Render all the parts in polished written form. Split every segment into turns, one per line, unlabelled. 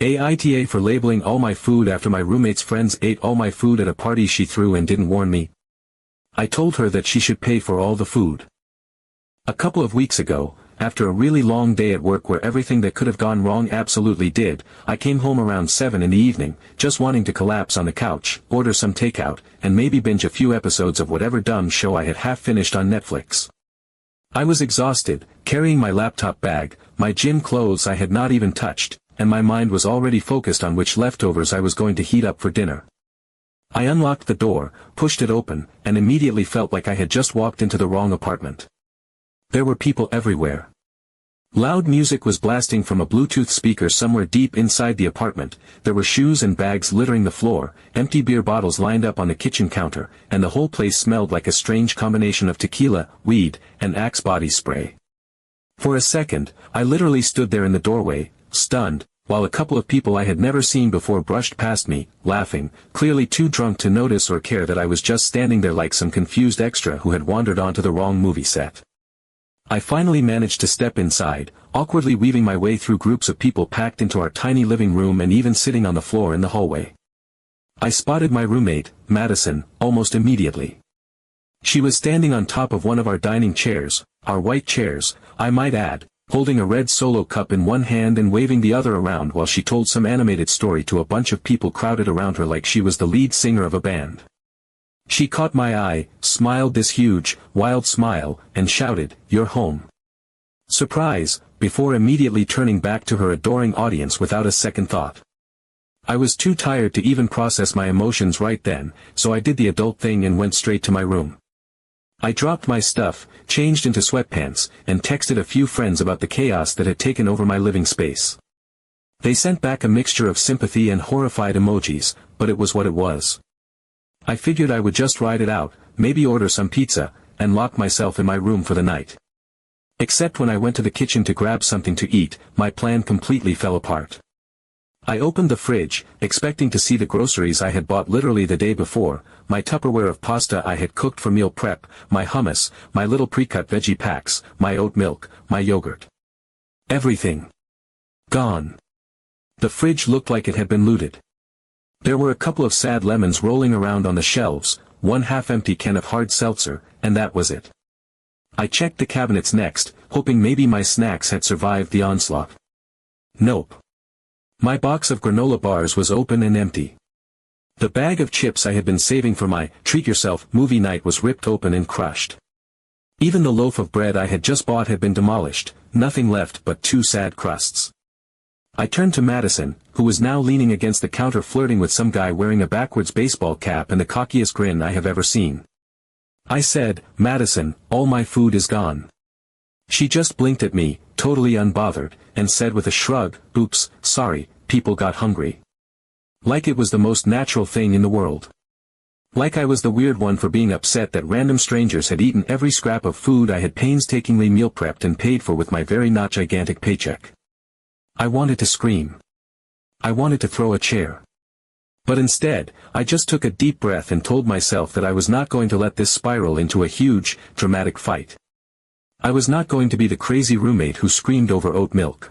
AITA for labeling all my food after my roommate's friends ate all my food at a party she threw and didn't warn me. I told her that she should pay for all the food. A couple of weeks ago, after a really long day at work where everything that could have gone wrong absolutely did, I came home around 7 in the evening, just wanting to collapse on the couch, order some takeout, and maybe binge a few episodes of whatever dumb show I had half finished on Netflix. I was exhausted, carrying my laptop bag, my gym clothes I had not even touched, and my mind was already focused on which leftovers I was going to heat up for dinner. I unlocked the door, pushed it open, and immediately felt like I had just walked into the wrong apartment. There were people everywhere. Loud music was blasting from a Bluetooth speaker somewhere deep inside the apartment, there were shoes and bags littering the floor, empty beer bottles lined up on the kitchen counter, and the whole place smelled like a strange combination of tequila, weed, and Axe body spray. For a second, I literally stood there in the doorway, stunned, while a couple of people I had never seen before brushed past me, laughing, clearly too drunk to notice or care that I was just standing there like some confused extra who had wandered onto the wrong movie set. I finally managed to step inside, awkwardly weaving my way through groups of people packed into our tiny living room and even sitting on the floor in the hallway. I spotted my roommate, Madison, almost immediately. She was standing on top of one of our dining chairs, our white chairs, I might add, holding a red Solo cup in one hand and waving the other around while she told some animated story to a bunch of people crowded around her like she was the lead singer of a band. She caught my eye, smiled this huge, wild smile, and shouted, "You're home." Surprise, before immediately turning back to her adoring audience without a second thought. I was too tired to even process my emotions right then, so I did the adult thing and went straight to my room. I dropped my stuff, changed into sweatpants, and texted a few friends about the chaos that had taken over my living space. They sent back a mixture of sympathy and horrified emojis, but it was what it was. I figured I would just ride it out, maybe order some pizza, and lock myself in my room for the night. Except when I went to the kitchen to grab something to eat, my plan completely fell apart. I opened the fridge, expecting to see the groceries I had bought literally the day before, my Tupperware of pasta I had cooked for meal prep, my hummus, my little pre-cut veggie packs, my oat milk, my yogurt. Everything. Gone. The fridge looked like it had been looted. There were a couple of sad lemons rolling around on the shelves, one half-empty can of hard seltzer, and that was it. I checked the cabinets next, hoping maybe my snacks had survived the onslaught. Nope. My box of granola bars was open and empty. The bag of chips I had been saving for my treat-yourself movie night was ripped open and crushed. Even the loaf of bread I had just bought had been demolished, nothing left but two sad crusts. I turned to Madison, who was now leaning against the counter flirting with some guy wearing a backwards baseball cap and the cockiest grin I have ever seen. I said, "Madison, all my food is gone." She just blinked at me, totally unbothered, and said with a shrug, "Oops, sorry, people got hungry." Like it was the most natural thing in the world. Like I was the weird one for being upset that random strangers had eaten every scrap of food I had painstakingly meal prepped and paid for with my very not gigantic paycheck. I wanted to scream. I wanted to throw a chair. But instead, I just took a deep breath and told myself that I was not going to let this spiral into a huge, dramatic fight. I was not going to be the crazy roommate who screamed over oat milk.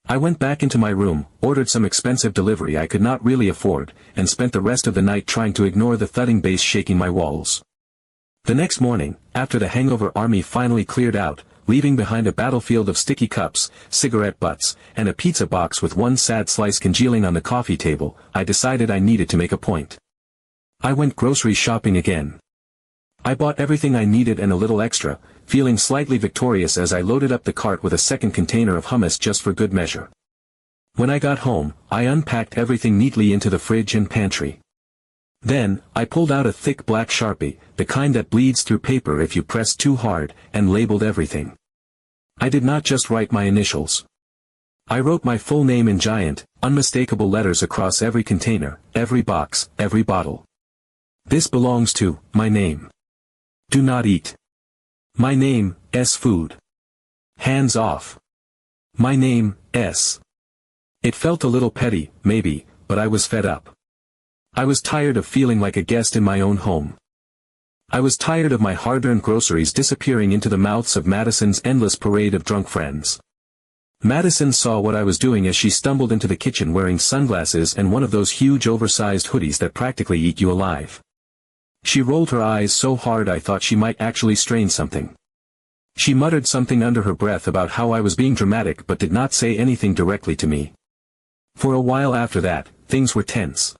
I went back into my room, ordered some expensive delivery I could not really afford, and spent the rest of the night trying to ignore the thudding bass shaking my walls. The next morning, after the hangover army finally cleared out, leaving behind a battlefield of sticky cups, cigarette butts, and a pizza box with one sad slice congealing on the coffee table, I decided I needed to make a point. I went grocery shopping again. I bought everything I needed and a little extra, feeling slightly victorious as I loaded up the cart with a second container of hummus just for good measure. When I got home, I unpacked everything neatly into the fridge and pantry. Then, I pulled out a thick black Sharpie, the kind that bleeds through paper if you press too hard, and labeled everything. I did not just write my initials. I wrote my full name in giant, unmistakable letters across every container, every box, every bottle. This belongs to my name. Do not eat. My name, S. Food. Hands off. My name, S. It felt a little petty, maybe, but I was fed up. I was tired of feeling like a guest in my own home. I was tired of my hard-earned groceries disappearing into the mouths of Madison's endless parade of drunk friends. Madison saw what I was doing as she stumbled into the kitchen wearing sunglasses and one of those huge oversized hoodies that practically eat you alive. She rolled her eyes so hard I thought she might actually strain something. She muttered something under her breath about how I was being dramatic but did not say anything directly to me. For a while after that, things were tense.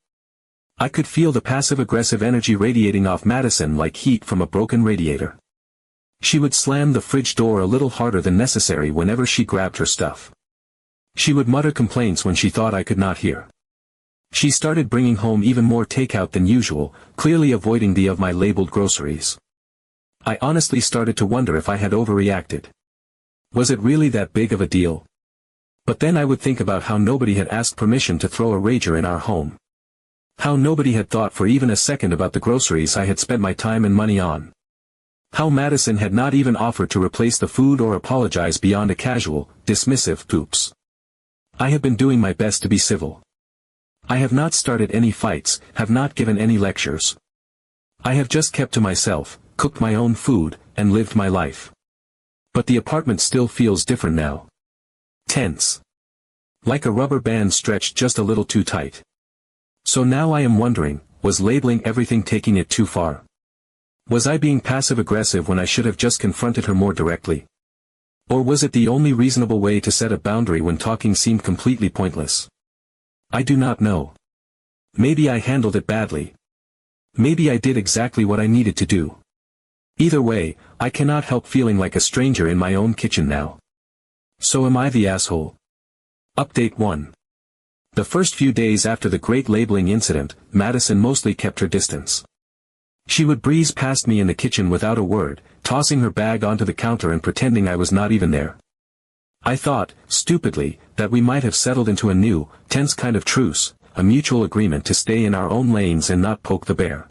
I could feel the passive-aggressive energy radiating off Madison like heat from a broken radiator. She would slam the fridge door a little harder than necessary whenever she grabbed her stuff. She would mutter complaints when she thought I could not hear. She started bringing home even more takeout than usual, clearly avoiding the of my labeled groceries. I honestly started to wonder if I had overreacted. Was it really that big of a deal? But then I would think about how nobody had asked permission to throw a rager in our home. How nobody had thought for even a second about the groceries I had spent my time and money on. How Madison had not even offered to replace the food or apologize beyond a casual, dismissive oops. I have been doing my best to be civil. I have not started any fights, have not given any lectures. I have just kept to myself, cooked my own food, and lived my life. But the apartment still feels different now. Tense. Like a rubber band stretched just a little too tight. So now I am wondering, was labeling everything taking it too far? Was I being passive-aggressive when I should have just confronted her more directly? Or was it the only reasonable way to set a boundary when talking seemed completely pointless? I do not know. Maybe I handled it badly. Maybe I did exactly what I needed to do. Either way, I cannot help feeling like a stranger in my own kitchen now. So am I the asshole? Update 1. The first few days after the great labeling incident, Madison mostly kept her distance. She would breeze past me in the kitchen without a word, tossing her bag onto the counter and pretending I was not even there. I thought, stupidly, that we might have settled into a new, tense kind of truce, a mutual agreement to stay in our own lanes and not poke the bear.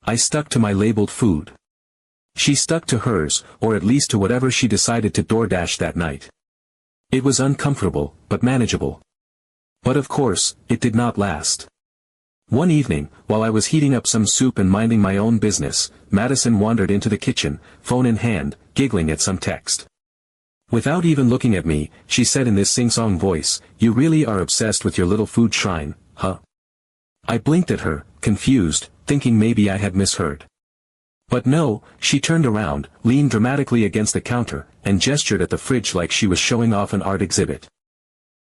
I stuck to my labeled food. She stuck to hers, or at least to whatever she decided to DoorDash that night. It was uncomfortable, but manageable. But of course, it did not last. One evening, while I was heating up some soup and minding my own business, Madison wandered into the kitchen, phone in hand, giggling at some text. Without even looking at me, she said in this sing-song voice, "You really are obsessed with your little food shrine, huh?" I blinked at her, confused, thinking maybe I had misheard. But no, she turned around, leaned dramatically against the counter, and gestured at the fridge like she was showing off an art exhibit.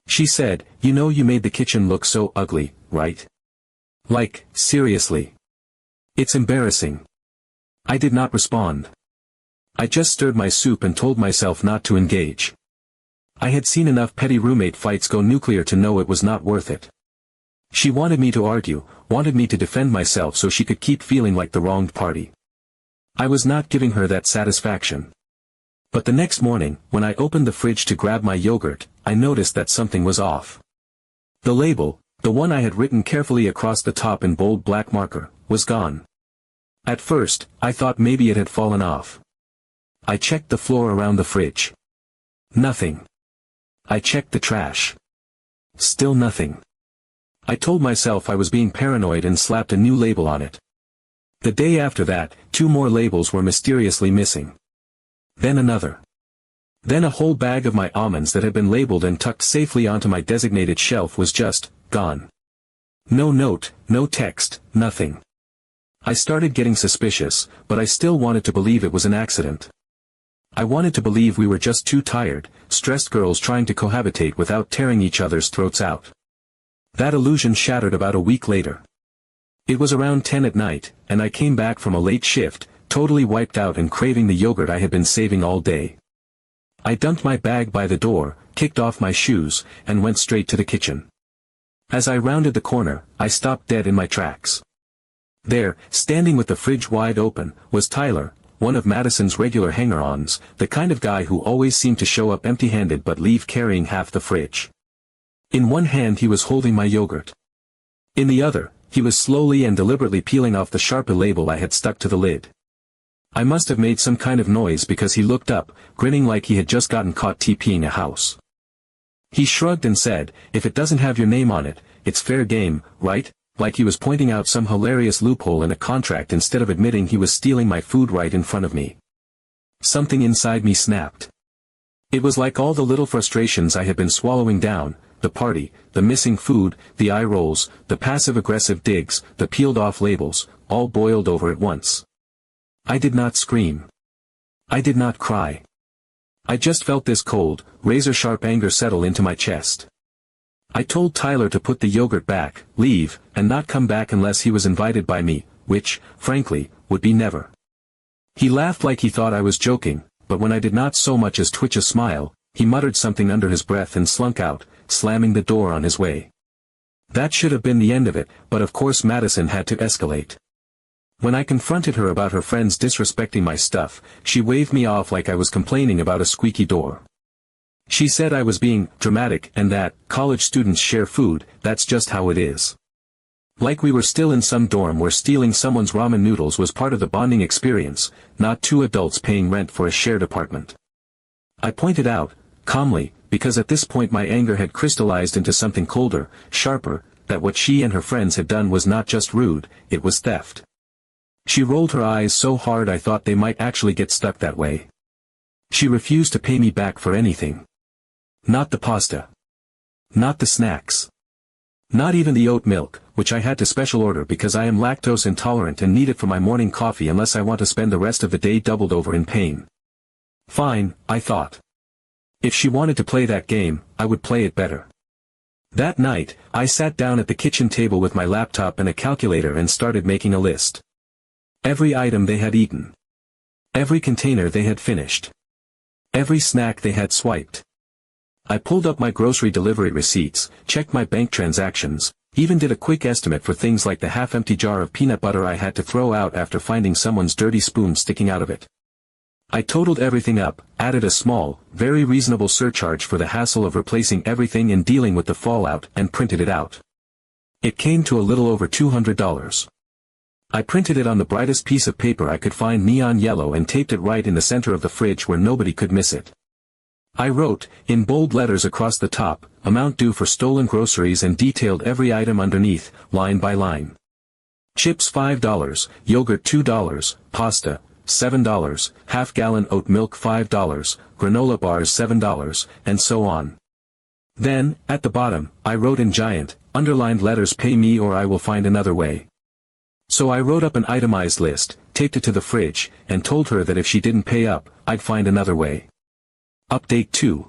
She said, "You know you made the kitchen look so ugly, right? Like, seriously. It's embarrassing." I did not respond. I just stirred my soup and told myself not to engage. I had seen enough petty roommate fights go nuclear to know it was not worth it. She wanted me to argue, wanted me to defend myself so she could keep feeling like the wronged party. I was not giving her that satisfaction. But the next morning, when I opened the fridge to grab my yogurt, I noticed that something was off. The label, the one I had written carefully across the top in bold black marker, was gone. At first, I thought maybe it had fallen off. I checked the floor around the fridge. Nothing. I checked the trash. Still nothing. I told myself I was being paranoid and slapped a new label on it. The day after that, 2 more labels were mysteriously missing. Then another. Then a whole bag of my almonds that had been labeled and tucked safely onto my designated shelf was just gone. No note, no text, nothing. I started getting suspicious, but I still wanted to believe it was an accident. I wanted to believe we were just 2 tired, stressed girls trying to cohabitate without tearing each other's throats out. That illusion shattered about a week later. It was around 10 at night, and I came back from a late shift, totally wiped out and craving the yogurt I had been saving all day. I dumped my bag by the door, kicked off my shoes, and went straight to the kitchen. As I rounded the corner, I stopped dead in my tracks. There, standing with the fridge wide open, was Tyler, one of Madison's regular hanger-ons, the kind of guy who always seemed to show up empty-handed but leave carrying half the fridge. In one hand he was holding my yogurt. In the other, he was slowly and deliberately peeling off the Sharpie label I had stuck to the lid. I must have made some kind of noise because he looked up, grinning like he had just gotten caught TPing a house. He shrugged and said, "If it doesn't have your name on it, it's fair game, right?" Like he was pointing out some hilarious loophole in a contract instead of admitting he was stealing my food right in front of me. Something inside me snapped. It was like all the little frustrations I had been swallowing down, the party, the missing food, the eye rolls, the passive-aggressive digs, the peeled-off labels, all boiled over at once. I did not scream. I did not cry. I just felt this cold, razor-sharp anger settle into my chest. I told Tyler to put the yogurt back, leave, and not come back unless he was invited by me, which, frankly, would be never. He laughed like he thought I was joking, but when I did not so much as twitch a smile, he muttered something under his breath and slunk out, slamming the door on his way. That should have been the end of it, but of course Madison had to escalate. When I confronted her about her friends disrespecting my stuff, she waved me off like I was complaining about a squeaky door. She said I was being dramatic and that, college students share food, that's just how it is. Like we were still in some dorm where stealing someone's ramen noodles was part of the bonding experience, not two adults paying rent for a shared apartment. I pointed out, calmly, because at this point my anger had crystallized into something colder, sharper, that what she and her friends had done was not just rude, it was theft. She rolled her eyes so hard I thought they might actually get stuck that way. She refused to pay me back for anything. Not the pasta. Not the snacks. Not even the oat milk, which I had to special order because I am lactose intolerant and need it for my morning coffee unless I want to spend the rest of the day doubled over in pain. Fine, I thought. If she wanted to play that game, I would play it better. That night, I sat down at the kitchen table with my laptop and a calculator and started making a list. Every item they had eaten. Every container they had finished. Every snack they had swiped. I pulled up my grocery delivery receipts, checked my bank transactions, even did a quick estimate for things like the half-empty jar of peanut butter I had to throw out after finding someone's dirty spoon sticking out of it. I totaled everything up, added a small, very reasonable surcharge for the hassle of replacing everything and dealing with the fallout, and printed it out. It came to a little over $200. I printed it on the brightest piece of paper I could find neon yellow and taped it right in the center of the fridge where nobody could miss it. I wrote, in bold letters across the top, amount due for stolen groceries and detailed every item underneath, line by line. Chips $5, yogurt $2, pasta, $7, half-gallon oat milk $5, granola bars $7, and so on. Then, at the bottom, I wrote in giant, underlined letters pay me or I will find another way. So I wrote up an itemized list, taped it to the fridge, and told her that if she didn't pay up, I'd find another way. Update 2.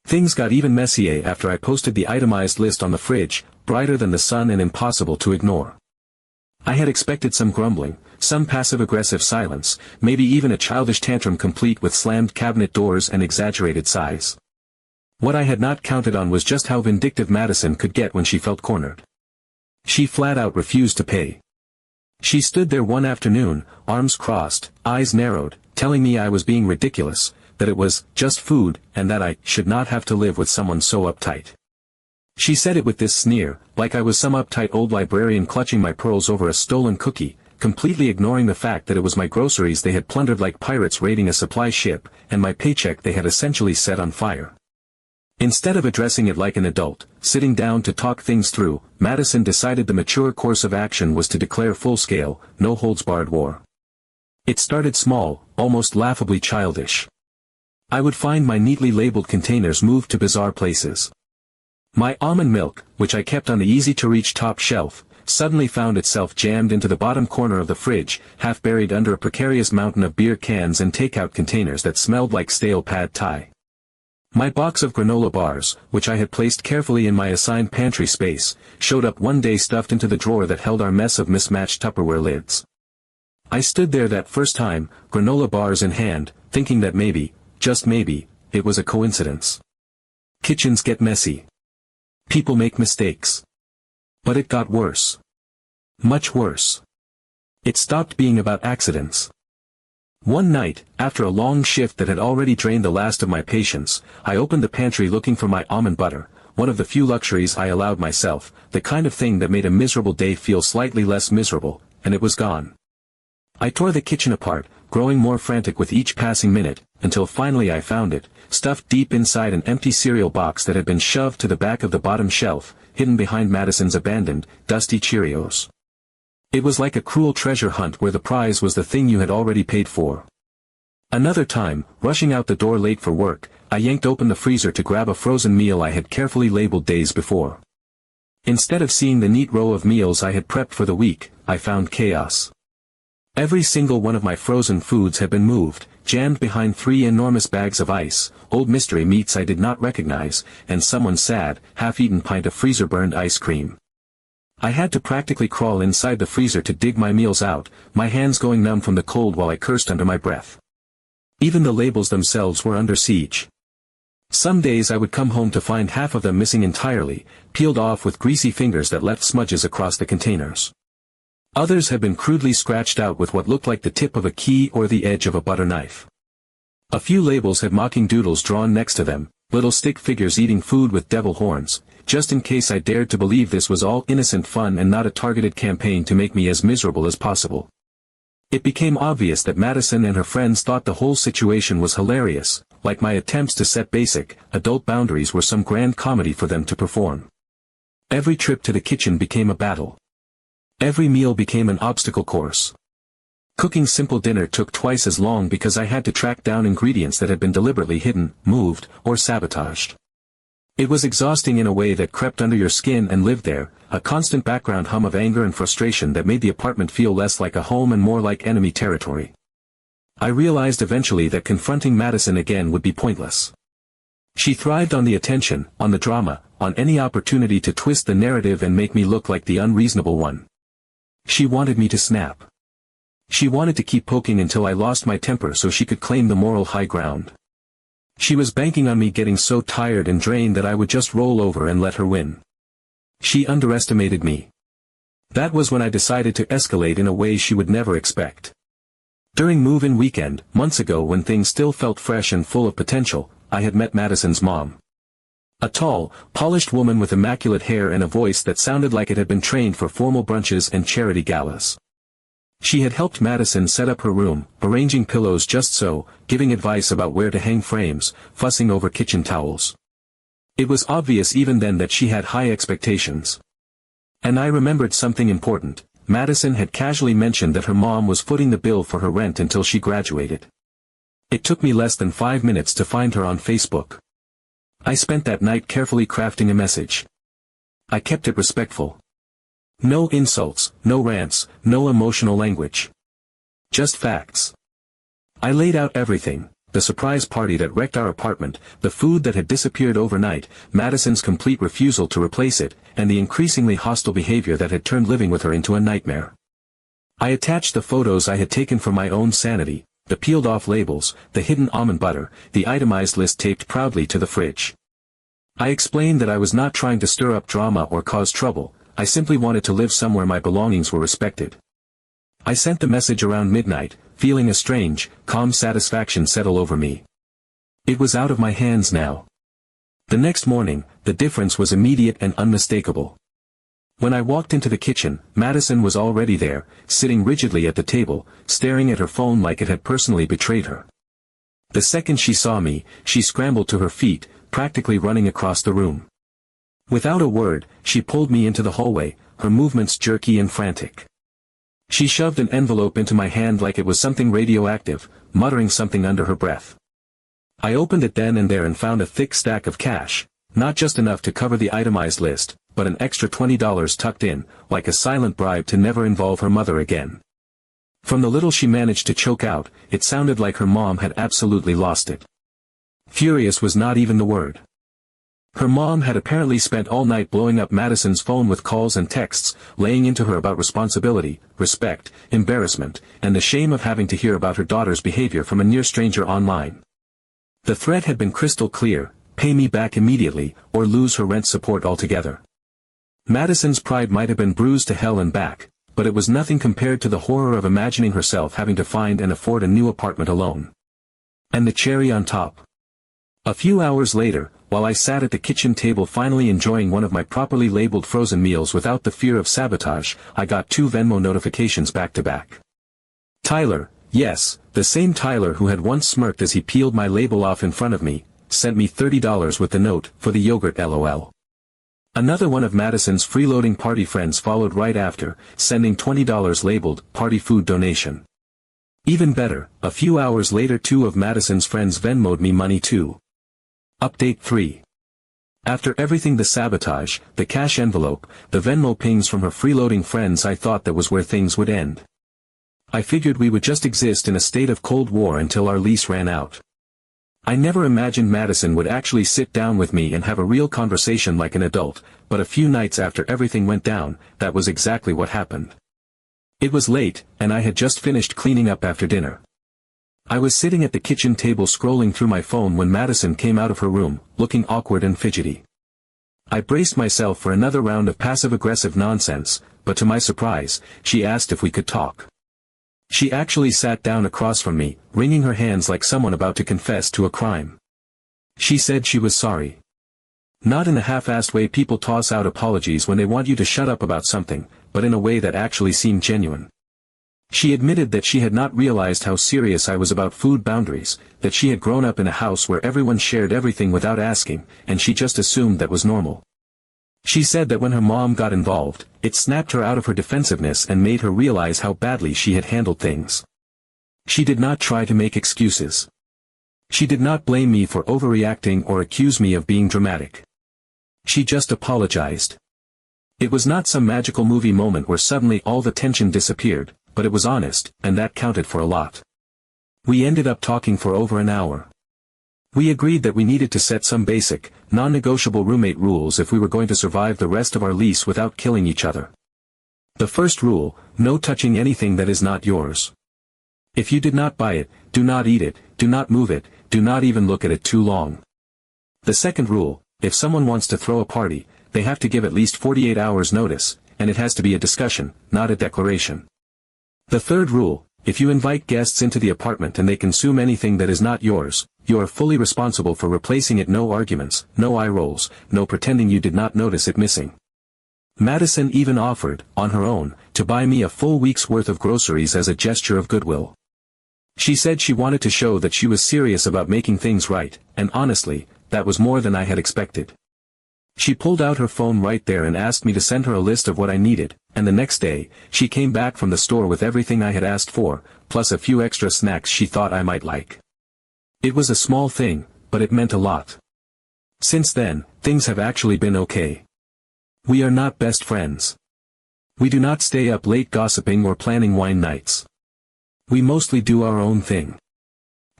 Things got even messier after I posted the itemized list on the fridge, brighter than the sun and impossible to ignore. I had expected some grumbling, some passive-aggressive silence, maybe even a childish tantrum complete with slammed cabinet doors and exaggerated sighs. What I had not counted on was just how vindictive Madison could get when she felt cornered. She flat out refused to pay. She stood there one afternoon, arms crossed, eyes narrowed, telling me I was being ridiculous, that it was just food, and that I should not have to live with someone so uptight. She said it with this sneer, like I was some uptight old librarian clutching my pearls over a stolen cookie, completely ignoring the fact that it was my groceries they had plundered like pirates raiding a supply ship, and my paycheck they had essentially set on fire. Instead of addressing it like an adult, sitting down to talk things through, Madison decided the mature course of action was to declare full-scale, no-holds-barred war. It started small, almost laughably childish. I would find my neatly labeled containers moved to bizarre places. My almond milk, which I kept on the easy-to-reach top shelf, suddenly found itself jammed into the bottom corner of the fridge, half buried under a precarious mountain of beer cans and takeout containers that smelled like stale pad thai. My box of granola bars, which I had placed carefully in my assigned pantry space, showed up one day stuffed into the drawer that held our mess of mismatched Tupperware lids. I stood there that first time, granola bars in hand, thinking that maybe, just maybe, it was a coincidence. Kitchens get messy. People make mistakes. But it got worse. Much worse. It stopped being about accidents. One night, after a long shift that had already drained the last of my patience, I opened the pantry looking for my almond butter, one of the few luxuries I allowed myself, the kind of thing that made a miserable day feel slightly less miserable, and it was gone. I tore the kitchen apart, growing more frantic with each passing minute, until finally I found it, stuffed deep inside an empty cereal box that had been shoved to the back of the bottom shelf, hidden behind Madison's abandoned, dusty Cheerios. It was like a cruel treasure hunt where the prize was the thing you had already paid for. Another time, rushing out the door late for work, I yanked open the freezer to grab a frozen meal I had carefully labeled days before. Instead of seeing the neat row of meals I had prepped for the week, I found chaos. Every single one of my frozen foods had been moved, jammed behind 3 enormous bags of ice, old mystery meats I did not recognize, and someone's sad, half-eaten pint of freezer-burned ice cream. I had to practically crawl inside the freezer to dig my meals out, my hands going numb from the cold while I cursed under my breath. Even the labels themselves were under siege. Some days I would come home to find half of them missing entirely, peeled off with greasy fingers that left smudges across the containers. Others had been crudely scratched out with what looked like the tip of a key or the edge of a butter knife. A few labels had mocking doodles drawn next to them, little stick figures eating food with devil horns, just in case I dared to believe this was all innocent fun and not a targeted campaign to make me as miserable as possible. It became obvious that Madison and her friends thought the whole situation was hilarious, like my attempts to set basic, adult boundaries were some grand comedy for them to perform. Every trip to the kitchen became a battle. Every meal became an obstacle course. Cooking simple dinner took twice as long because I had to track down ingredients that had been deliberately hidden, moved, or sabotaged. It was exhausting in a way that crept under your skin and lived there, a constant background hum of anger and frustration that made the apartment feel less like a home and more like enemy territory. I realized eventually that confronting Madison again would be pointless. She thrived on the attention, on the drama, on any opportunity to twist the narrative and make me look like the unreasonable one. She wanted me to snap. She wanted to keep poking until I lost my temper so she could claim the moral high ground. She was banking on me getting so tired and drained that I would just roll over and let her win. She underestimated me. That was when I decided to escalate in a way she would never expect. During move-in weekend, months ago when things still felt fresh and full of potential, I had met Madison's mom. A tall, polished woman with immaculate hair and a voice that sounded like it had been trained for formal brunches and charity galas. She had helped Madison set up her room, arranging pillows just so, giving advice about where to hang frames, fussing over kitchen towels. It was obvious even then that she had high expectations. And I remembered something important. Madison had casually mentioned that her mom was footing the bill for her rent until she graduated. It took me less than 5 minutes to find her on Facebook. I spent that night carefully crafting a message. I kept it respectful. No insults, no rants, no emotional language. Just facts. I laid out everything, the surprise party that wrecked our apartment, the food that had disappeared overnight, Madison's complete refusal to replace it, and the increasingly hostile behavior that had turned living with her into a nightmare. I attached the photos I had taken for my own sanity, the peeled-off labels, the hidden almond butter, the itemized list taped proudly to the fridge. I explained that I was not trying to stir up drama or cause trouble, I simply wanted to live somewhere my belongings were respected. I sent the message around midnight, feeling a strange, calm satisfaction settle over me. It was out of my hands now. The next morning, the difference was immediate and unmistakable. When I walked into the kitchen, Madison was already there, sitting rigidly at the table, staring at her phone like it had personally betrayed her. The second she saw me, she scrambled to her feet, practically running across the room. Without a word, she pulled me into the hallway, her movements jerky and frantic. She shoved an envelope into my hand like it was something radioactive, muttering something under her breath. I opened it then and there and found a thick stack of cash, not just enough to cover the itemized list, but an extra $20 tucked in, like a silent bribe to never involve her mother again. From the little she managed to choke out, it sounded like her mom had absolutely lost it. Furious was not even the word. Her mom had apparently spent all night blowing up Madison's phone with calls and texts, laying into her about responsibility, respect, embarrassment, and the shame of having to hear about her daughter's behavior from a near stranger online. The threat had been crystal clear: pay me back immediately, or lose her rent support altogether. Madison's pride might have been bruised to hell and back, but it was nothing compared to the horror of imagining herself having to find and afford a new apartment alone. And the cherry on top. A few hours later, while I sat at the kitchen table finally enjoying one of my properly labeled frozen meals without the fear of sabotage, I got 2 Venmo notifications back to back. Tyler, yes, the same Tyler who had once smirked as he peeled my label off in front of me, sent me $30 with the note, for the yogurt LOL. Another one of Madison's freeloading party friends followed right after, sending $20 labeled, party food donation. Even better, a few hours later two of Madison's friends Venmo'd me money too. Update 3. After everything, the sabotage, the cash envelope, the Venmo pings from her freeloading friends, I thought that was where things would end. I figured we would just exist in a state of Cold War until our lease ran out. I never imagined Madison would actually sit down with me and have a real conversation like an adult, but a few nights after everything went down, that was exactly what happened. It was late, and I had just finished cleaning up after dinner. I was sitting at the kitchen table scrolling through my phone when Madison came out of her room, looking awkward and fidgety. I braced myself for another round of passive-aggressive nonsense, but to my surprise, she asked if we could talk. She actually sat down across from me, wringing her hands like someone about to confess to a crime. She said she was sorry. Not in the half-assed way people toss out apologies when they want you to shut up about something, but in a way that actually seemed genuine. She admitted that she had not realized how serious I was about food boundaries, that she had grown up in a house where everyone shared everything without asking, and she just assumed that was normal. She said that when her mom got involved, it snapped her out of her defensiveness and made her realize how badly she had handled things. She did not try to make excuses. She did not blame me for overreacting or accuse me of being dramatic. She just apologized. It was not some magical movie moment where suddenly all the tension disappeared, but it was honest, and that counted for a lot. We ended up talking for over an hour. We agreed that we needed to set some basic, non-negotiable roommate rules if we were going to survive the rest of our lease without killing each other. The first rule, no touching anything that is not yours. If you did not buy it, do not eat it, do not move it, do not even look at it too long. The second rule, if someone wants to throw a party, they have to give at least 48 hours notice, and it has to be a discussion, not a declaration. The third rule, if you invite guests into the apartment and they consume anything that is not yours, you are fully responsible for replacing it. No arguments, no eye rolls, no pretending you did not notice it missing. Madison even offered, on her own, to buy me a full week's worth of groceries as a gesture of goodwill. She said she wanted to show that she was serious about making things right, and honestly, that was more than I had expected. She pulled out her phone right there and asked me to send her a list of what I needed, and the next day, she came back from the store with everything I had asked for, plus a few extra snacks she thought I might like. It was a small thing, but it meant a lot. Since then, things have actually been okay. We are not best friends. We do not stay up late gossiping or planning wine nights. We mostly do our own thing.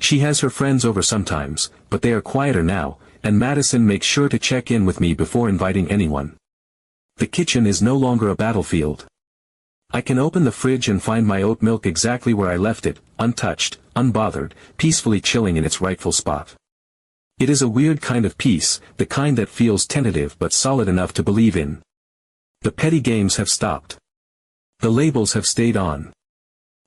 She has her friends over sometimes, but they are quieter now, and Madison makes sure to check in with me before inviting anyone. The kitchen is no longer a battlefield. I can open the fridge and find my oat milk exactly where I left it, untouched, unbothered, peacefully chilling in its rightful spot. It is a weird kind of peace, the kind that feels tentative but solid enough to believe in. The petty games have stopped. The labels have stayed on.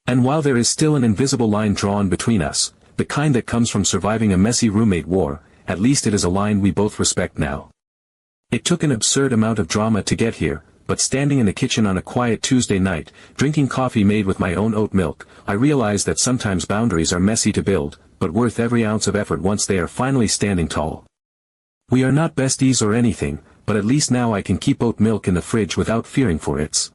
And while there is still an invisible line drawn between us, the kind that comes from surviving a messy roommate war, at least it is a line we both respect now. It took an absurd amount of drama to get here, but standing in the kitchen on a quiet Tuesday night, drinking coffee made with my own oat milk, I realized that sometimes boundaries are messy to build, but worth every ounce of effort once they are finally standing tall. We are not besties or anything, but at least now I can keep oat milk in the fridge without fearing for its